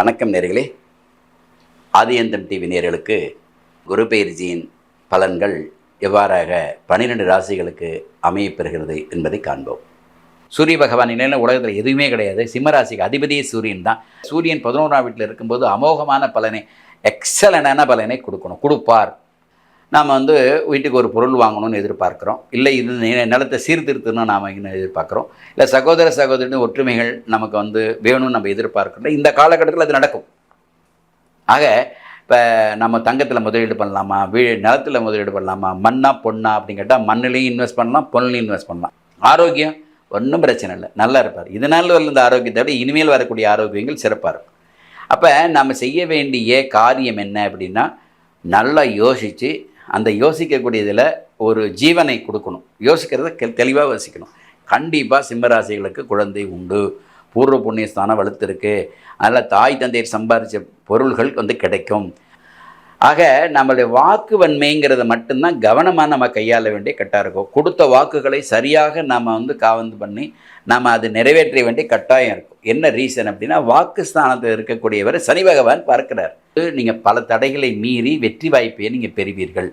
வணக்கம் நேர்களே. ஆதியந்தம் டிவி நேர்களுக்கு குரு பெயர்ச்சியின் பலன்கள் எவ்வாறாக 12 ராசிகளுக்கு அமையப்பெறுகிறது என்பதை காண்போம். சூரிய பகவான் இல்லைன்னா உலகத்தில் எதுவுமே கிடையாது. சிம்மராசிக்கு அதிபதியே சூரியன் தான். சூரியன் 11ஆம் வீட்டில் இருக்கும்போது அமோகமான பலனை, எக்ஸலண்டான பலனை கொடுப்பார். நாம் வீட்டுக்கு ஒரு பொருள் வாங்கணும்னு எதிர்பார்க்குறோம், இல்லை இது நிலத்தை சீர்திருத்தணும்னு நாம் எதிர்பார்க்குறோம், இல்லை சகோதர சகோதரின் ஒற்றுமைகள் நமக்கு வேணும்னு நம்ம எதிர்பார்க்குறோம். இந்த காலகட்டத்தில் அது நடக்கும். ஆக இப்போ நம்ம தங்கத்தில் முதலீடு பண்ணலாமா, நிலத்தில் முதலீடு பண்ணலாமா, மண்ணா பொண்ணா அப்படின்னு கேட்டால் மண்ணிலையும் இன்வெஸ்ட் பண்ணலாம், பொண்ணுலையும் இன்வெஸ்ட் பண்ணலாம். ஆரோக்கியம் ஒன்றும் பிரச்சனை இல்லை, நல்லா இருப்பார். இதனால் இந்த ஆரோக்கியத்தை விட இனிமேல் வரக்கூடிய ஆரோக்கியங்கள் சிறப்பாக இருக்கும். அப்போ நம்ம செய்ய வேண்டிய காரியம் என்ன அப்படின்னா, நல்லா யோசித்து அந்த யோசிக்கக்கூடியதில் ஒரு ஜீவனை கொடுக்கணும். யோசிக்கிறத தெளிவாக யோசிக்கணும். கண்டிப்பாக சிம்மராசிகளுக்கு குழந்தை உண்டு, பூர்வ புண்ணியஸ்தானம் வலுத்திருக்கு, அதில் தாய் தந்தையர் சம்பாதிச்ச பொருள்கள் கிடைக்கும். ஆக நம்மளுடைய வாக்கு வன்மைங்கிறத மட்டும்தான் கவனமாக நம்ம கையாள வேண்டிய கட்டாயம் இருக்கும். கொடுத்த வாக்குகளை சரியாக நம்ம காவந்து பண்ணி நம்ம அது நிறைவேற்ற வேண்டிய கட்டாயம் இருக்கும். என்ன ரீசன் அப்படின்னா, வாக்குஸ்தானத்தில் இருக்கக்கூடியவர் சனி பகவான் பார்க்கிறார். நீங்கள் பல தடைகளை மீறி வெற்றி வாய்ப்பையை நீங்கள் பெறுவீர்கள்.